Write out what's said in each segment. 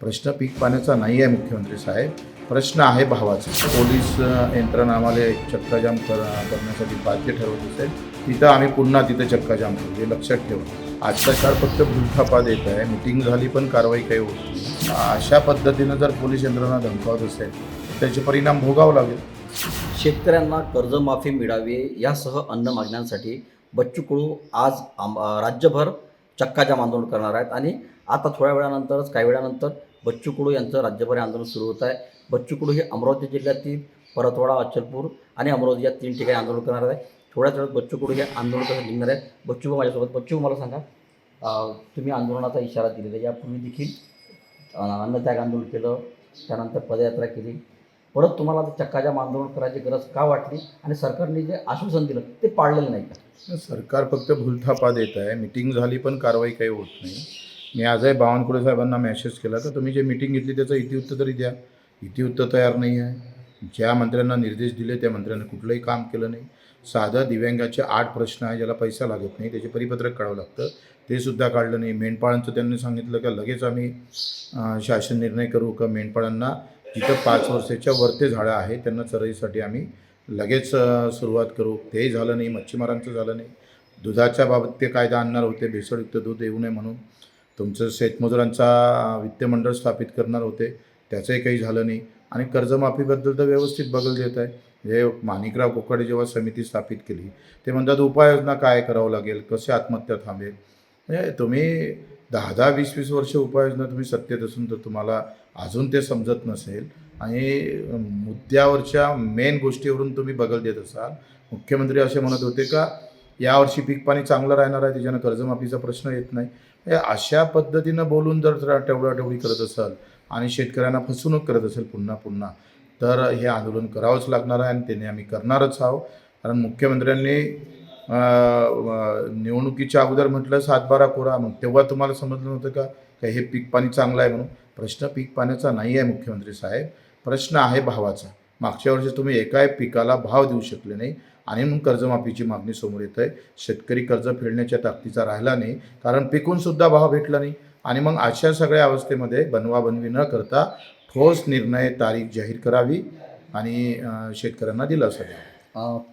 प्रश्न पीक पाण्याचा नाही आहे मुख्यमंत्री साहेब, प्रश्न आहे भावाचा. पोलीस यंत्रणा आम्हाला चक्काजाम करण्यासाठी बाध्य ठरवत असेल, तिथं आम्ही पुन्हा तिथं चक्काजाम करू, हे लक्षात ठेवा. आजचा काळ फक्त भूलथापा देत आहे, मिटिंग झाली पण कारवाई काही होत नाही. अशा पद्धतीनं जर पोलीस यंत्रणा धमकावत असेल तर त्याचे परिणाम भोगावं लागेल. शेतकऱ्यांना कर्जमाफी मिळावी यासह अन्न मागण्यांसाठी बच्चू कडू आज राज्यभर चक्काजाम आंदोलन करणार आहेत आणि आता थोड्या वेळानंतरच काही वेळानंतर बच्चू कडू यांचं राज्यभर आंदोलन सुरू होत आहे. बच्चू कडू हे अमरावती जिल्ह्यातील परतवाडा, अचलपूर आणि अमरावती या 3 ठिकाणी आंदोलन करणार आहे. थोड्याच वेळात बच्चू कडू हे आंदोलन करत निघणार आहेत. बच्चू माझ्यासोबत. बच्चू, मला सांगा, तुम्ही आंदोलनाचा इशारा दिलेला, यापूर्वी देखील अन्नत्याग आंदोलन केलं, त्यानंतर पदयात्रा केली, परत तुम्हाला चक्काजाम आंदोलन करायची गरज का वाटली आणि सरकारने जे आश्वासन दिलं ते पाळलेलं नाही का? सरकार फक्त भूलथापा देत आहे, मिटिंग झाली पण कारवाई काही होत नाही. मी आजही बावनकुळे साहेबांना मेसेज केला तर तुम्ही जे मिटिंग घेतली त्याचं इतिवृत्त तरी द्या. इतिवृत्त तयार नाही आहे. ज्या मंत्र्यांना निर्देश दिले त्या मंत्र्यांनी कुठलंही काम केलं नाही. साधं दिव्यांगाचे 8 प्रश्न आहे ज्याला पैसा लागत नाही, त्याचे परिपत्रक काढावं लागतं, ते सुद्धा काढलं नाही. मेंढपाळांचं त्यांनी सांगितलं का लगेच आम्ही शासन निर्णय करू का मेंढपाळांना जिथं 5 वर्षाच्या वरते झाडं आहे त्यांना चराईसाठी आम्ही लगेच सुरुवात करू, तेही झालं नाही. मच्छीमारांचं झालं नाही. दुधाच्या बाबत ते कायदा आणणार होते, भेसळयुक्त दूध येऊ नये म्हणून. तुमचं शेतमजुरांचा वित्तमंडळ स्थापित करणार होते, त्याचंही काही झालं नाही. आणि कर्जमाफीबद्दल तर व्यवस्थित बगल देत आहे. हे माणिकराव कोकाटे जेव्हा समिती स्थापित केली ते म्हणतात उपाययोजना काय करावं लागेल, कसे आत्महत्या थांबेल. म्हणजे तुम्ही 10-10, 20-20 वर्ष उपाययोजना तुम्ही सत्तेत असून तर तुम्हाला अजून ते समजत नसेल आणि मुद्द्यावरच्या मेन गोष्टीवरून तुम्ही बगल देत असाल. मुख्यमंत्री असे म्हणत होते का यावर्षी पीक पाणी चांगलं राहणार आहे, त्याच्यानं कर्जमाफीचा प्रश्न येत नाही. अशा पद्धतीनं बोलून जर टवळाटवळी करत असाल आणि शेतकऱ्यांना फसवणूक करत असेल पुन्हा पुन्हा, तर हे आंदोलन करावंच लागणार आहे आणि त्याने आम्ही करणारच आहोत. कारण मुख्यमंत्र्यांनी निवडणुकीच्या अगोदर म्हटलं 7-12 कोरा, मग तेव्हा तुम्हाला समजलं नव्हतं का हे पीक पाणी चांगलं आहे म्हणून. प्रश्न पीक पाण्याचा नाही आहे मुख्यमंत्री साहेब, प्रश्न आहे भावाचा. मागच्या वर्षी तुम्ही एकाही पिकाला भाव देऊ शकले नाही आणि मग कर्जमाफीची मागणी समोर येत आहे. शेतकरी कर्ज फेडण्याच्या ताकदीचा राहिला नाही, कारण पिकूनसुद्धा भाव भेटला नाही. आणि मग अशा सगळ्या अवस्थेमध्ये बनवाबनवी न करता ठोस निर्णय तारीख जाहीर करावी आणि शेतकऱ्यांना दिलासा द्यावा.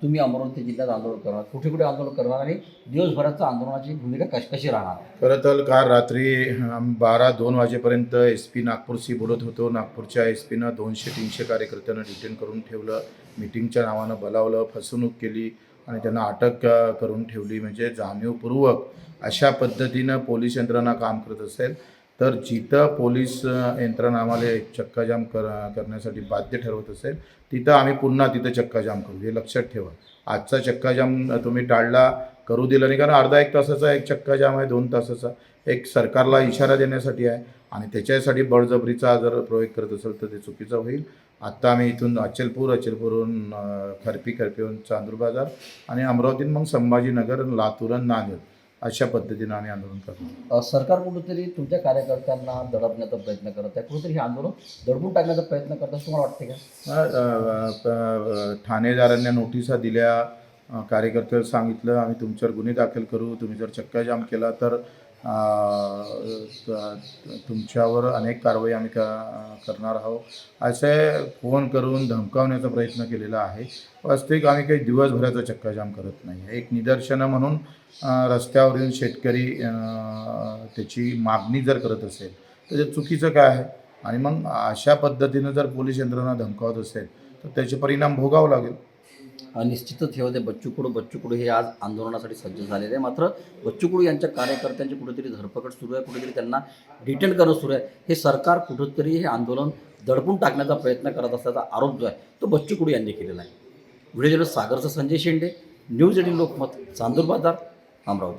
तुम्ही अमरावती जिल्ह्यात आंदोलन करणार, कुठे कुठे आंदोलन करणार आणि दिवसभराचं आंदोलनाची भूमिका कशी राहणार? खरं तर काल रात्री 12-2 वाजेपर्यंत SP नागपूरशी बोलत होतो. नागपूरच्या SPनं 200-300 कार्यकर्त्यांना डिटेन करून ठेवलं, मिटिंगच्या नावानं बोलावलं, फसवणूक केली आणि त्यांना अटक करून ठेवली. म्हणजे जाणीवपूर्वक अशा पद्धतीनं पोलीस यंत्रणा काम करत असेल तर जिथं पोलीस यंत्रणा आम्हाला चक्काजाम करण्यासाठी बाध्य ठरवत असेल तिथं आम्ही पुन्हा तिथं चक्काजाम करू, हे लक्षात ठेवा. आजचा चक्काजाम तुम्ही टाळला, करू दिला नाही, कारण अर्धा-1 तासाचा एक चक्काजाम आहे, 2 तासाचा एक सरकारला इशारा देण्यासाठी आहे आणि त्याच्यासाठी बळजबरीचा जर प्रयोग करत असेल तर ते चुकीचं होईल. आत्ता आम्ही इथून अचलपूरहून खरपीहून चांदूर बाजार आणि अमरावतीहून मग संभाजीनगर, लातूर, नांदेड अशा पद्धतीनं आम्ही आंदोलन करतो. सरकार कुठेतरी तुमच्या कार्यकर्त्यांना दडपण्याचा प्रयत्न करत आहे, कुठेतरी हे आंदोलन दडपून टाकण्याचा प्रयत्न करत असं तुम्हाला वाटते का? ठाणेदारांना नोटिसा दिल्या, कार्यकर्त्याला सांगितलं आम्ही तुमच्यावर गुन्हे दाखल करू, तुम्ही जर चक्काजाम केला तर तुमच्यावर अनेक कारवाई आम्ही करणार आहोत, असे फोन करून धमकावण्याचा प्रयत्न केलेला आहे. वास्तविक आम्ही काही दिवसभराचा चक्काजाम करत नाही. एक निदर्शनं म्हणून रस्त्यावर येऊन शेतकरी त्याची मागणी जर करत असेल तर ते चुकीचं काय आहे. आणि मग अशा पद्धतीनं जर पोलीस यंत्रणा धमकावत असेल तर त्याचे परिणाम भोगावं लागेल. निश्चितच हे होते बच्चू कडू हे आज आंदोलनासाठी सज्ज झालेले आहे. मात्र बच्चू कडू यांच्या कार्यकर्त्यांची कुठेतरी धरपकड सुरू आहे, कुठेतरी त्यांना डिटेन करणं सुरू आहे. हे सरकार कुठेतरी हे आंदोलन दडपून टाकण्याचा प्रयत्न करत असल्याचा आरोप जो आहे तो बच्चू कडू यांनी केलेला आहे. व्हिडिओ जर्नलिस्ट सागरचा संजय शेंडे, न्यूज 18 लोकमत, चांदूर बाजार, अमरावती.